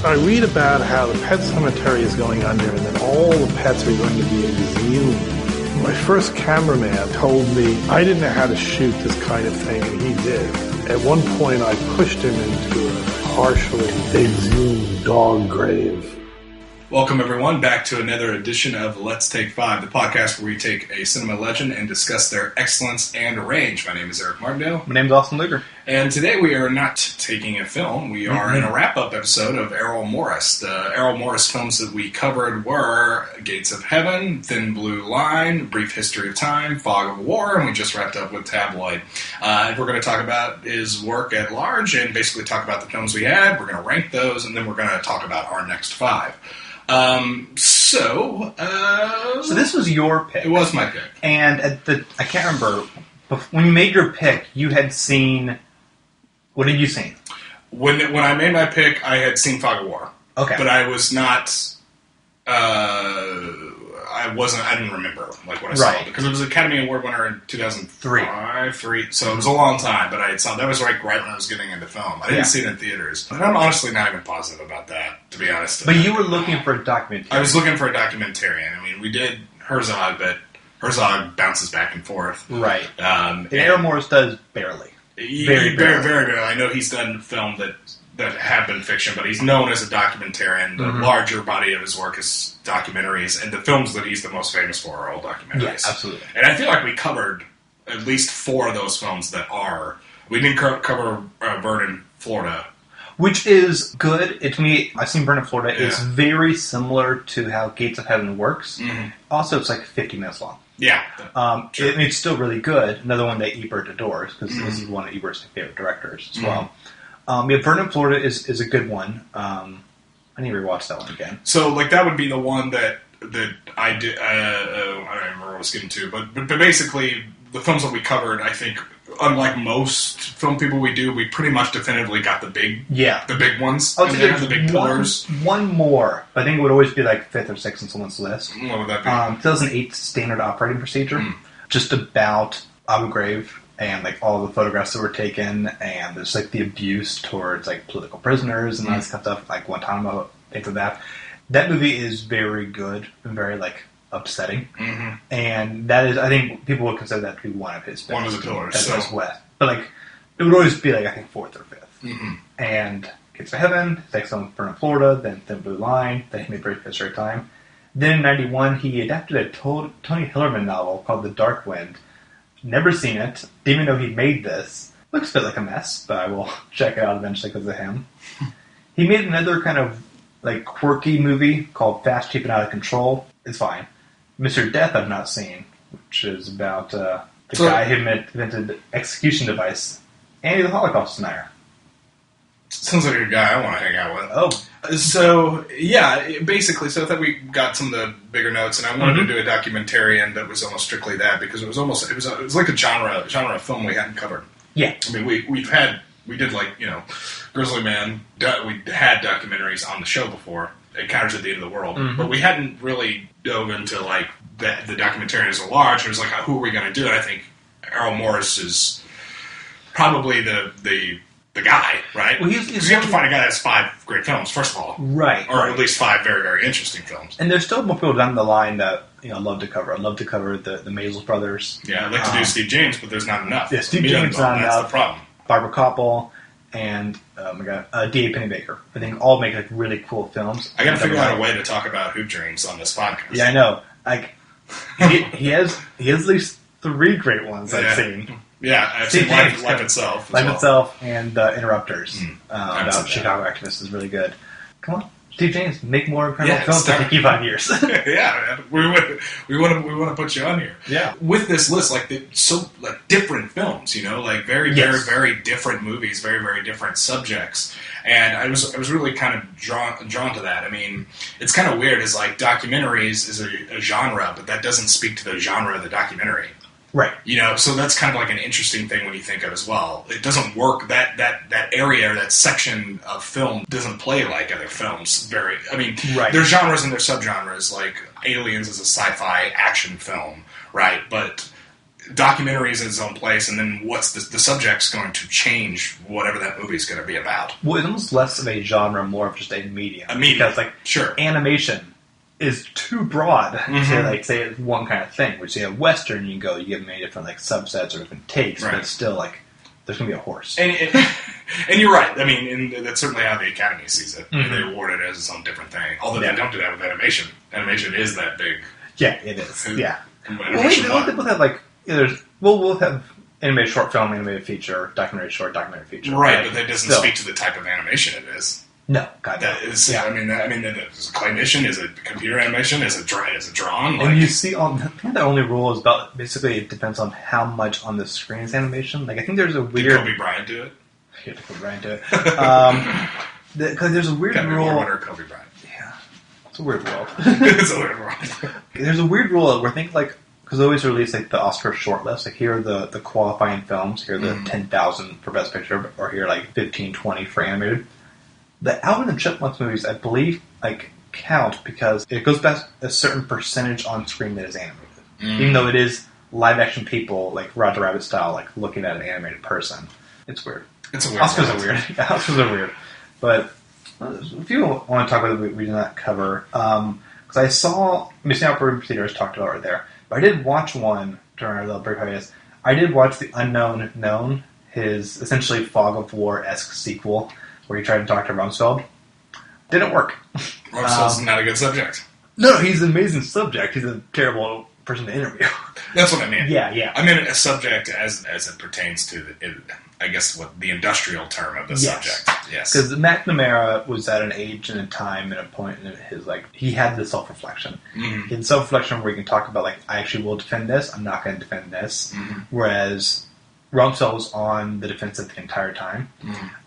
I read about how the pet cemetery is going under and that all the pets are going to be exhumed. My first cameraman told me I didn't know how to shoot this kind of thing, and he did. At one point, I pushed him into a partially exhumed dog grave. Welcome, everyone, back to another edition of Let's Take 5, the podcast where we take a cinema legend and discuss their excellence and range. My name is Eric Martindale. My name is Austin Luger. And today we are not taking a film. We are in a wrap-up episode of Errol Morris. The Errol Morris films that we covered were Gates of Heaven, Thin Blue Line, Brief History of Time, Fog of War, and we just wrapped up with Tabloid. We're going to talk about his work at large and basically talk about the films we had. We're going to rank those, and then we're going to talk about our next 5. So this was your pick. It was my pick. And I can't remember, when you made your pick, you had seen, what had you seen? When I made my pick, I had seen Fog of War. Okay. But I was not, I didn't remember what I saw. Because it was an Academy Award winner in 2003. So it was a long time, but I saw, that was right when I was getting into film. I didn't see it in theaters. And I'm honestly not even positive about that, to be honest. But you were looking for a documentarian. I was looking for a documentarian. I mean, we did Herzog, but Herzog bounces back and forth. Right. And Errol Morris does barely. Very barely. I know he's done film that have been fiction, but he's known as a documentarian. The larger body of his work is documentaries, and the films that he's the most famous for are all documentaries. Yes, absolutely. And I feel like we covered at least 4 of those films that are. We didn't cover Vernon, Florida. Which is good. To me, I've seen Vernon, Florida. Yeah. It's very similar to how Gates of Heaven works. Mm-hmm. Also, it's like 50 minutes long. Yeah. It's still really good. Another one that Ebert adores, because this is one of Ebert's favorite directors as well. Vernon, Florida is a good one. I need to rewatch that one again. So, that would be the one that I did. I don't remember what I was getting to, but basically, the films that we covered, I think, unlike most film people we do, we pretty much definitively got the big ones. Oh, the big pillars. One more. I think it would always be 5th or 6th on someone's list. What would that be? 2008 Standard Operating Procedure, just about Abu Ghraib. And all the photographs that were taken, and there's the abuse towards political prisoners and all this kind of stuff, like Guantanamo, things like that. That movie is very good and very upsetting, and that is, I think people would consider that to be one of his best. One of the pillars. That's West, but it would always be I think 4th or 5th. And Gates of Heaven, excellent Vernon, Florida, then Thin Blue Line, then he made Brief History of Time. Then in '91 he adapted a Tony Hillerman novel called The Dark Wind. Never seen it. Didn't even know he made this. Looks a bit like a mess, but I will check it out eventually because of him. He made another kind of quirky movie called Fast, Cheap, and Out of Control. It's fine. Mr. Death I've not seen, which is about the guy who invented execution device. And he's a Holocaust denier. Sounds like a guy I want to hang out with. Oh. So, yeah, basically, so I thought we got some of the bigger notes, and I wanted to do a documentarian that was almost strictly that, because it was like a genre of film we hadn't covered. Yeah. I mean, we did Grizzly Man, we had documentaries on the show before, Encounters at the End of the World, but we hadn't really dove into, the documentarian as a large. It was who are we going to do? And I think Errol Morris is probably the guy, right? Well, because you have to find a guy that has 5 great films, first of all. Right. Or at least 5 very, very interesting films. And there's still more people down the line that I'd love to cover. I'd love to cover the Maisel brothers. Yeah, I'd like to do Steve James, but there's not enough. Yeah, Steve James not enough. That's the problem. Barbara Koppel and, D.A. Pennebaker. I think all make really cool films. I got to figure out a way to talk about Hoop Dreams on this podcast. Yeah, I know. He has at least 3 great ones I've seen. Yeah, I've seen Life Itself. Life Itself and Interrupters about Chicago activists is really good. Come on, Steve James, make more incredible films that take you 5 years. Yeah, man. We want to put you on here. Yeah, with this list, different films, very very very different movies, very very different subjects, and I was really kind of drawn to that. I mean, it's kind of weird. It's documentaries is a genre, but that doesn't speak to the genre of the documentary. Right. So that's kind of an interesting thing when you think of as well. It doesn't work, that area, or that section of film doesn't play like other films. There's genres and there's subgenres, like Aliens is a sci-fi action film, right? But documentary is in its own place, and then what's the subject's going to change whatever that movie's going to be about. Well, it's almost less of a genre, more of just a medium. A medium, because sure. Animation is too broad to say it's one kind of thing. Which a Western, you get many different subsets or different takes, but it's still there's going to be a horse. And you're right. I mean, and that's certainly how the Academy sees it. They award it as its own different thing. Although they don't do that with animation. Animation is that big. Yeah, it is. Yeah. Well, we'll have we'll have animated short film, animated feature, documentary short, documentary feature. Right, but that doesn't speak to the type of animation it is. No, God, that is. Yeah. I mean, is it claymation? Is it computer animation? Is it drawn? And you see, I think the only rule is about basically it depends on how much on the screen is animation. I think there's a weird. Did Kobe Bryant do it? Yeah, Kobe Bryant do it. Because there's a weird rule. Or Kobe Bryant. Yeah, it's a weird world. It's a weird world. There's a weird rule where I think because they always release the Oscar shortlist. Here are the qualifying films. Here are the 10,000 for Best Picture, or here 15, 20 for animated. The Alvin and the Chipmunks movies, I believe, count because it goes back a certain percentage on screen that is animated, even though it is live action people Roger Rabbit style, looking at an animated person. It's weird. It's a weird. Oscars are weird. Yeah, Oscars are weird. But if you want to talk about it, we did not cover because I saw Missing Out for Theaters talked about right there. But I did watch one during our little brief hiatus. I did watch The Unknown Known, his essentially Fog of War-esque sequel, where he tried to talk to Rumsfeld. Didn't work. Rumsfeld's not a good subject. No, he's an amazing subject. He's a terrible person to interview. That's what I mean. Yeah. I mean a subject as it pertains to, I guess, what the industrial term of the subject. Yes. Because McNamara was at an age and a time and a point in his, he had the self-reflection. Mm-hmm. He had self-reflection where he can talk about, I actually will defend this, I'm not going to defend this. Mm-hmm. Whereas Rumsfeld was on the defensive the entire time.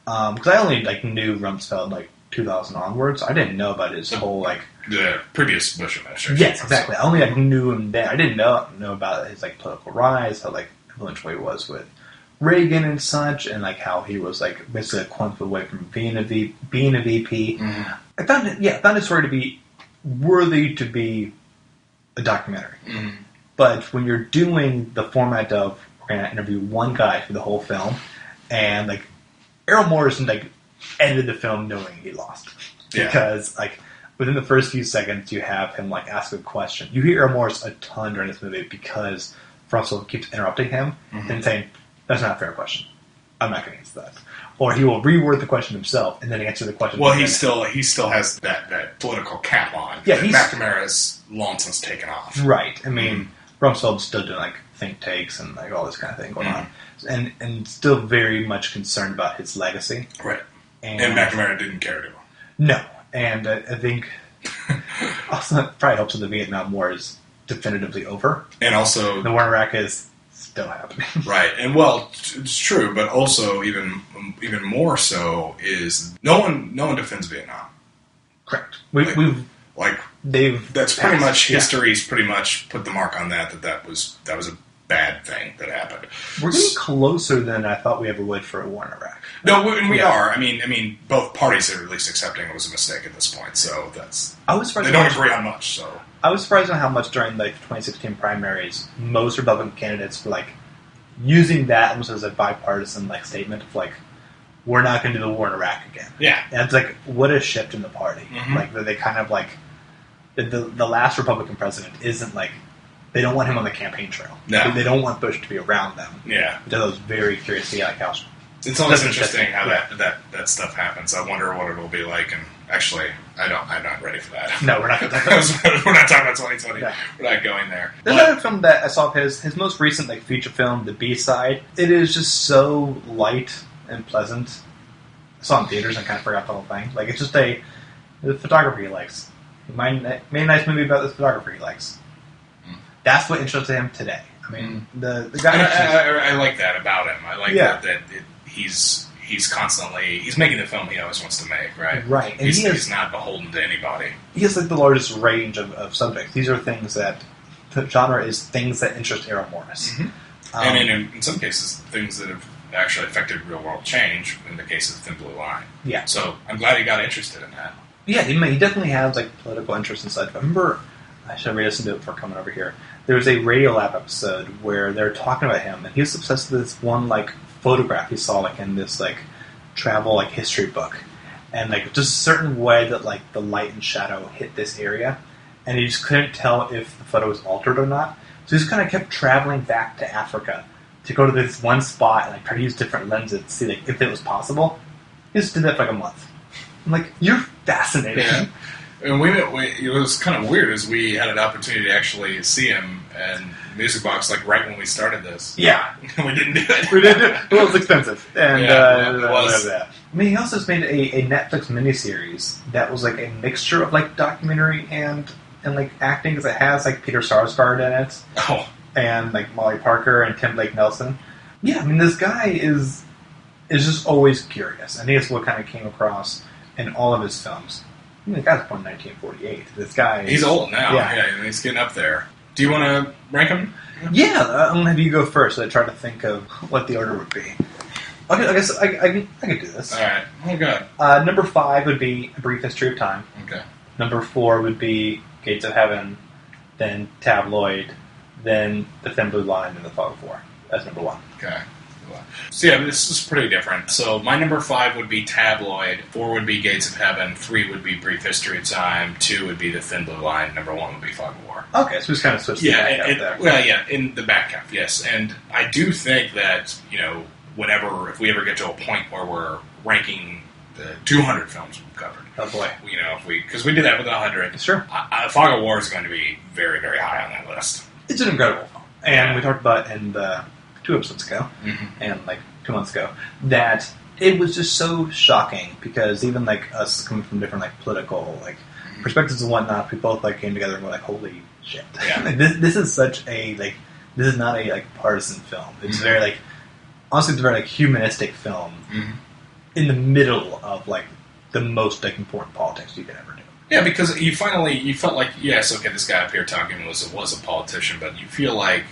Because I only knew Rumsfeld 2000 onwards. I didn't know about his whole the previous Bush administration. Yes, exactly. I only knew him then. I didn't know about his political rise, how influential he was with Reagan and such, and how he was basically a quantum away from being a VP. Mm-hmm. I found his story to be worthy to be a documentary. Mm-hmm. But when you're doing the format of we're going to interview one guy for the whole film, and Errol Morris edited the film knowing he lost because within the first few seconds you have him ask a question. You hear Errol Morris a ton during this movie because Russell keeps interrupting him and saying, "That's not a fair question. I'm not going to answer that." Or he will reword the question himself and then answer the question. Well, he still has that political cap on. Yeah, McNamara's long since taken off. Right. I mean, Rumsfeld's still doing think tanks and all this kind of thing going on, and still very much concerned about his legacy. Right. And McNamara didn't care to. No, and I think also probably helps that the Vietnam War is definitively over, and also the war in Iraq is still happening. Right, and it's true, but also even more so is no one defends Vietnam. Correct. That's pretty much history's pretty much put the mark on that was a bad thing that happened. We're getting closer than I thought we ever would for a war in Iraq. No, we are. I mean, both parties are at least accepting it was a mistake at this point. So I was surprised they don't agree on much. So I was surprised on how much during the 2016 primaries most Republican candidates were using that almost as a bipartisan statement of we're not going to do the war in Iraq again. Yeah, and it's what a shift in the party. Mm-hmm. They kind of the last Republican president isn't they don't want him on the campaign trail. No. They don't want Bush to be around them. Yeah. Which I was very curious to see how it's always interesting how that stuff happens. I wonder what it'll be like. And actually, I'm not ready for that. No, we're not going to talk about that. We're not talking about 2020. No. We're not going there. There's another film that I saw of his most recent feature film, The B-Side. It is just so light and pleasant. I saw it in theaters and kind of forgot the whole thing. It's just the photography he likes. He made a nice movie about this photographer he likes. That's what interested him today. I mean, the guy. I like that about him. I like that he's making the film he always wants to make. Right. Right. And he's not beholden to anybody. He has the largest range of subjects. These are things that the genre is things that interest Errol Morris, and in some cases things that have actually affected real world change. In the case of Thin Blue Line. Yeah. So I'm glad he got interested in that. Yeah, he definitely has political interest and such. I remember, I should have listened to it before coming over here. There's a Radiolab episode where they're talking about him, and he was obsessed with this one like photograph he saw like in this like travel like history book, and like just a certain way that like the light and shadow hit this area, and he just couldn't tell if the photo was altered or not. So he just kind of kept traveling back to Africa to go to this one spot and like try to use different lenses to see like if it was possible. He just did that for like a month. I'm like, you're fascinating. Yeah. And it was kind of weird as we had an opportunity to actually see him and Music Box like right when we started this. Yeah. We didn't do it. We didn't do it. Well, it was expensive. And it was. I mean, he also just made a Netflix miniseries that was like a mixture of like documentary and like acting, because it has like Peter Sarsgaard in it. Oh. And like Molly Parker and Tim Blake Nelson. Yeah, I mean, this guy is just always curious. I think it's what kind of came across in all of his films. I mean, the guy's born in 1948. This guy... He's old now. Yeah, He's getting up there. Do you want to rank him? Yeah, I'm going to have you go first. I try to think of what the order would be. Okay, I guess I can do this. All right. Oh, God. Number 5 would be A Brief History of Time. Okay. Number 4 would be Gates of Heaven, then Tabloid, then The Thin Blue Line, and The Fog of War. That's number 1. Okay. So yeah, this is pretty different. So my number 5 would be Tabloid, 4 would be Gates of Heaven, 3 would be Brief History of Time, 2 would be The Thin Blue Line, number 1 would be Fog of War. Okay, so we just kind of switched the back out there. Well, yeah, in the back half, yes. And I do think that, if we ever get to a point where we're ranking the 200 films we've covered. Oh boy. Because we did that with 100. Sure. Fog of War is going to be very, very high on that list. It's an incredible film. And we talked about in the 2 episodes ago, and like 2 months ago, that it was just so shocking, because even like us coming from different like political like perspectives and whatnot, we both like came together and were like, holy shit. Yeah. Like, this is such a like, this is not a like partisan film. It's very like, honestly, it's a very like humanistic film in the middle of like the most like important politics you could ever do. Yeah, because you felt like, yes, okay, this guy up here talking was a politician, but you feel like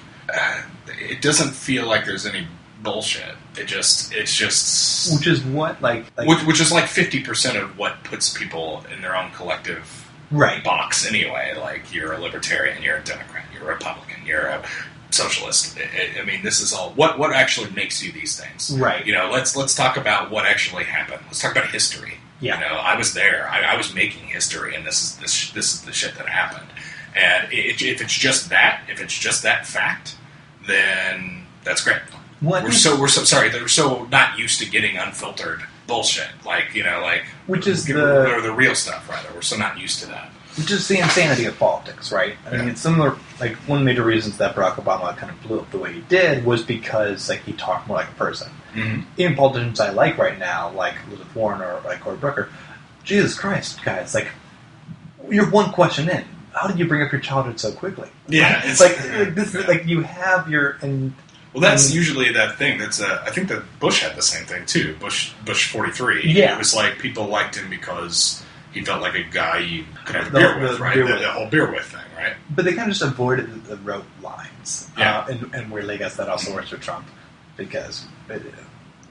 it doesn't feel like there's any bullshit. It's just which is what like which is like 50% of what puts people in their own collective box anyway. Like, you're a libertarian, you're a Democrat, you're a Republican, you're a socialist. I mean, this is all what actually makes you these things. Right. Let's talk about what actually happened. Let's talk about history. Yeah. I was there. I was making history, and this is the shit that happened. And if it's just that fact, then that's great. We're so sorry. They're so not used to getting unfiltered bullshit, which is the real stuff. Rather, we're so not used to that. Which is the insanity of politics, right? I mean, it's similar. Like, one of the major reasons that Barack Obama kind of blew up the way he did was because like he talked more like a person. Even politicians I like right now, like Elizabeth Warren or like Cory Booker, Jesus Christ, guys! Like, you're one question in. How did you bring up your childhood so quickly? Yeah, it's like this. Like, you have your Well, that's usually that thing. That's I think that Bush had the same thing too. Bush 43. Yeah, it was like people liked him because he felt like a guy you could have a beer with, right? The whole beer with thing, right? But they kind of just avoided the rote lines. Yeah, and weirdly, I guess that also works with Trump, because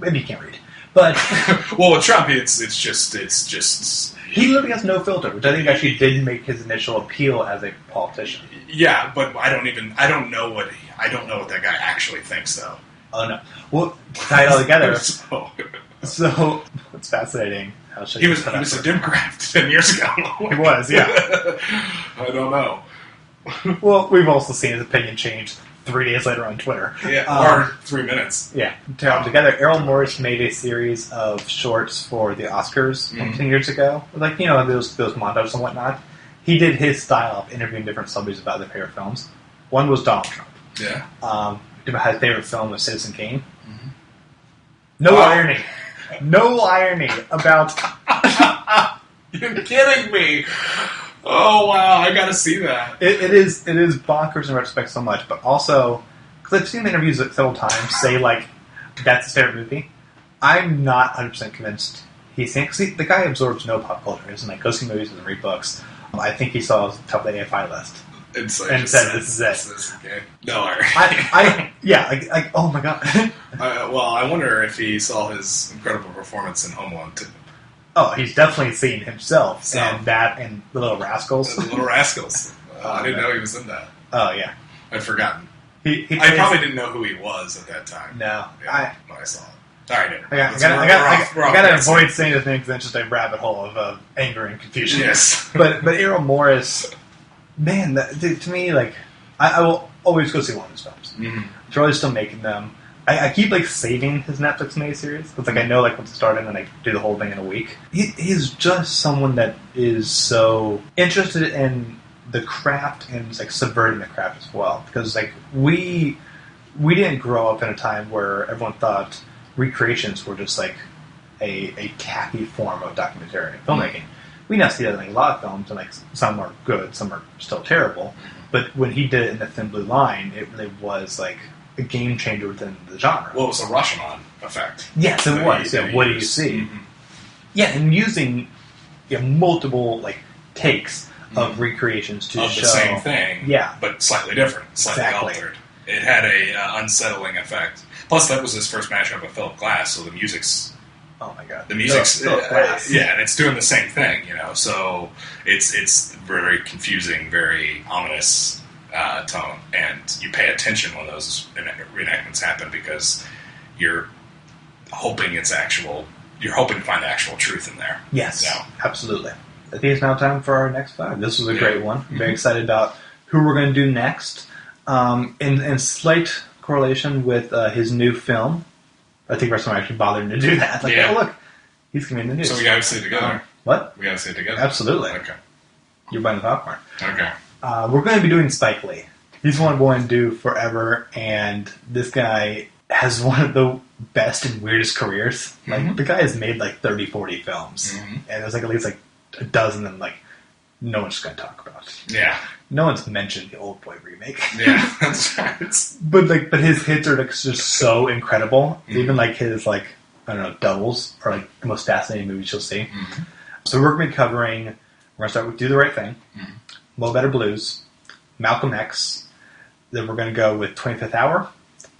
maybe you can't read. But well, with Trump, it's just he literally has no filter, which I think actually did make his initial appeal as a politician. Yeah, but I don't know what that guy actually thinks, though. Oh no! Well, tie it all together. So it's fascinating. He was a Democrat 10 years ago. He was, yeah. I don't know. Well, we've also seen his opinion change 3 days later on Twitter. Yeah, or 3 minutes. Yeah. Together, Errol Morris made a series of shorts for the Oscars 10 years ago. Like, those montages and whatnot. He did his style of interviewing different celebrities about their favorite films. One was Donald Trump. Yeah. His favorite film was Citizen Kane. No irony. No irony about... You're kidding me! Oh, wow, I gotta see that. It is bonkers in retrospect so much, but also, because I've seen him in interviews several times say, like, that's his favorite movie. I'm not 100% convinced he's saying, because the guy absorbs no pop culture. He doesn't like go see movies, doesn't read books. I think he saw the top of the AFI list. And said, this is it. This is okay. No, yeah, oh my god. Well, I wonder if he saw his incredible performance in Home Alone 2. Oh, he's definitely seen himself and that and The Little Rascals. The Little Rascals. I didn't know he was in that. Oh, yeah. I'd forgotten. I probably didn't know who he was at that time. No. When I saw it. All right, I gotta avoid saying the thing because it's just a rabbit hole of anger and confusion. Yes. but Errol Morris, man, to me, like, I will always go see one of his films. Mm-hmm. They're always still making them. I keep, like, saving his Netflix miniseries because, like, I know, like, once it started and I do the whole thing in a week. He's just someone that is so interested in the craft and, like, subverting the craft as well. Because, like, we didn't grow up in a time where everyone thought recreations were just, like, a tacky form of documentary filmmaking. We now see that in, like, a lot of films, and, like, some are good, some are still terrible. But when he did it in The Thin Blue Line, it really was, like, a game changer within the genre. Well, it was a Rashomon effect. Yes, it was. What do you see? Mm-hmm. Yeah, and using multiple, like, takes of recreations to show the same thing, yeah, but slightly different, slightly altered. It had a unsettling effect. Plus, that was his first mashup with Philip Glass, so the music's... Oh my god. The music's... Philip Glass. Yeah, and it's doing the same thing, so it's very confusing, very ominous tone, and you pay attention when those reenactments happen because you're hoping to find the actual truth in there. Yes, absolutely. I think it's now time for our next 5. This was a great one. I'm very excited about who we're going to do next. In slight correlation with his new film. I think we're actually bothering to do that. Like, oh, look, he's coming in the news. So we got to see it together. What? We got to see it together. Absolutely. Okay. You're buying the popcorn. Okay. We're going to be doing Spike Lee. He's one I'm going to do forever, and this guy has one of the best and weirdest careers. Like, the guy has made like 30, 40 films, and there's like at least like a dozen of them, like, no one's going to talk about. Yeah. No one's mentioned the Old Boy remake. Yeah, that's right. But his hits are like just so incredible. Even like his, like, I don't know, doubles are like the most fascinating movies you'll see. So we're going to be covering, we're going to start with Do the Right Thing, Mo Better Blues, Malcolm X, then we're going to go with 25th Hour,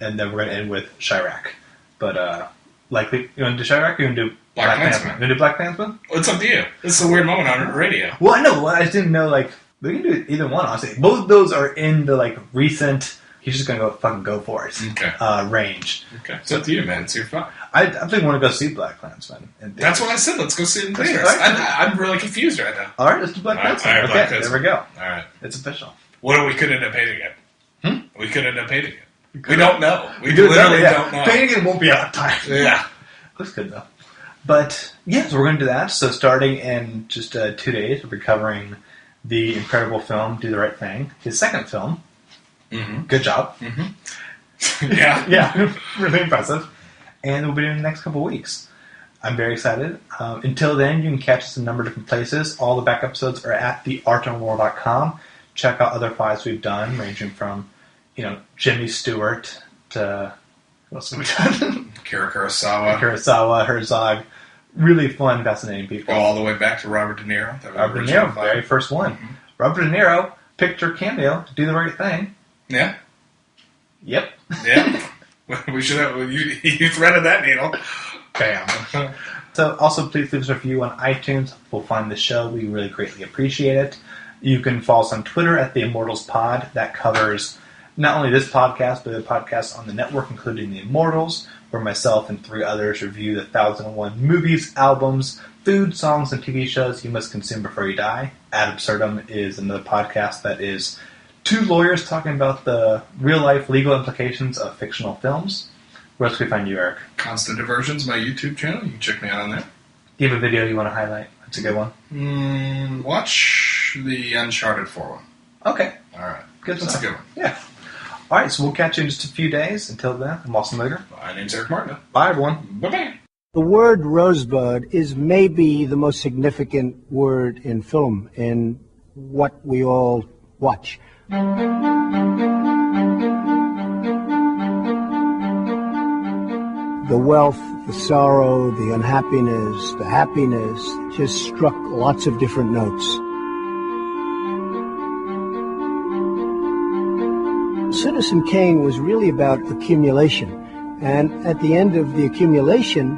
and then we're going to end with Chirac. But likely, you want to do Chirac or you want to do Black Klansman? You want to do Black Klansman? Well, it's up to you. It's a weird moment on the radio. Well, I know. I just didn't know, like, we can do either one, honestly. Both of those are in the, like, recent, he's just going to go for it range. Okay. It's up to you, man. It's your fun. I think I want to go see Black Klansman. That's what I said. Let's go see it in theaters. I'm really confused right now. All right, let's do Black Klansman. All right, there we go. All right. It's official. What if we could end up hating it? We could end up hating it. We don't know. We literally don't know. Hating it won't be out of time. Yeah. Looks good, though. But, yeah, so we're going to do that. So starting in just 2 days, we'll be covering the incredible film, Do the Right Thing. His second film. Good job. Yeah. Yeah, really impressive. And we'll be doing the next couple of weeks. I'm very excited. Until then, you can catch us in a number of different places. All the back episodes are at theartandworld.com. Check out other files we've done, ranging from, Jimmy Stewart to... What else have we done? Kira Kurosawa. Herzog. Really fun, fascinating people. Go all the way back to Robert De Niro. Robert De Niro, very first one. Robert De Niro, picture cameo to Do the Right Thing. Yeah. Yep. Yeah. We should have... You threaded that needle. Bam. So also, please leave us a review on iTunes. We'll find the show. We really greatly appreciate it. You can follow us on Twitter at the Immortals Pod. That covers not only this podcast, but the podcasts on the network, including the Immortals, where myself and 3 others review the 1001 movies, albums, food, songs, and TV shows you must consume before you die. Ad Absurdum is another podcast that is 2 lawyers talking about the real-life legal implications of fictional films. Where else can we find you, Eric? Constant Diversions, my YouTube channel. You can check me out on there. Do you have a video you want to highlight? That's a good one. Watch the Uncharted 4 one. Okay. All right. Good That's stuff. a good one. Yeah. All right, so we'll catch you in just a few days. Until then, I'm Austin Luger. My name's Eric Martindale. Bye, everyone. Bye-bye. The word rosebud is maybe the most significant word in film, in what we all watch. The wealth, the sorrow, the unhappiness, the happiness just struck lots of different notes. Citizen Kane was really about accumulation. And at the end of the accumulation,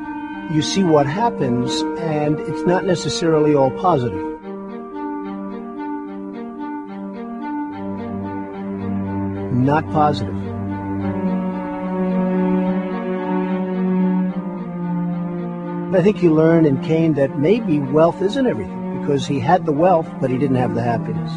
you see what happens, and it's not necessarily all positive. not positive. I think you learn in Cain that maybe wealth isn't everything, because he had the wealth, but he didn't have the happiness.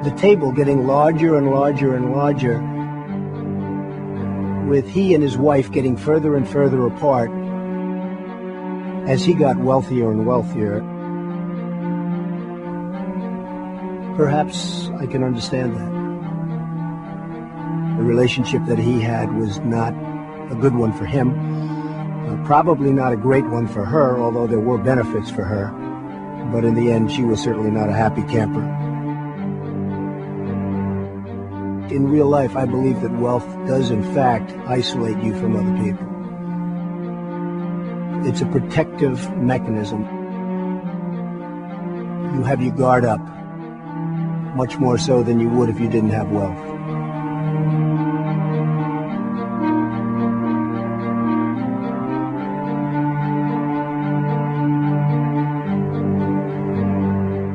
The table getting larger and larger and larger, with he and his wife getting further and further apart as he got wealthier and wealthier. Perhaps I can understand that. The relationship that he had was not a good one for him, probably not a great one for her, although there were benefits for her. But in the end, she was certainly not a happy camper. In real life, I believe that wealth does, in fact, isolate you from other people. It's a protective mechanism. You have your guard up, much more so than you would if you didn't have wealth.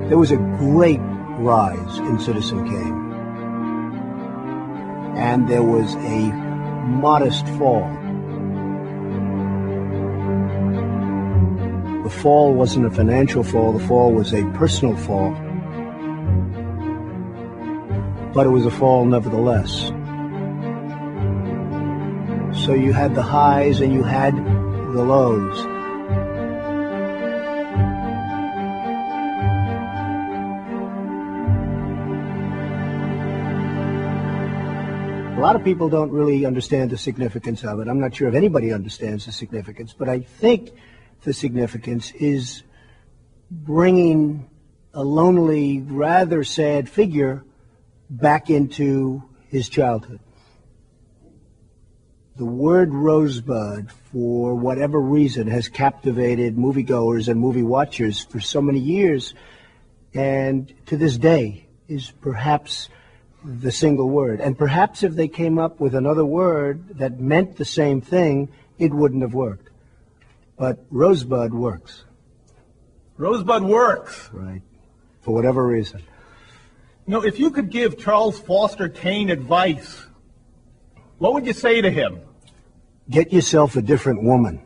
There was a great rise in Citizen Kane, and there was a modest fall. The fall wasn't a financial fall, the fall was a personal fall. But it was a fall nevertheless. So you had the highs and you had the lows. A lot of people don't really understand the significance of it. I'm not sure if anybody understands the significance, but I think the significance is bringing a lonely, rather sad figure back into his childhood. The word Rosebud, for whatever reason, has captivated moviegoers and movie watchers for so many years, and to this day is perhaps the single word. And perhaps if they came up with another word that meant the same thing, it wouldn't have worked. But Rosebud works. Rosebud works. Right. For whatever reason. You know, if you could give Charles Foster Kane advice, what would you say to him? Get yourself a different woman.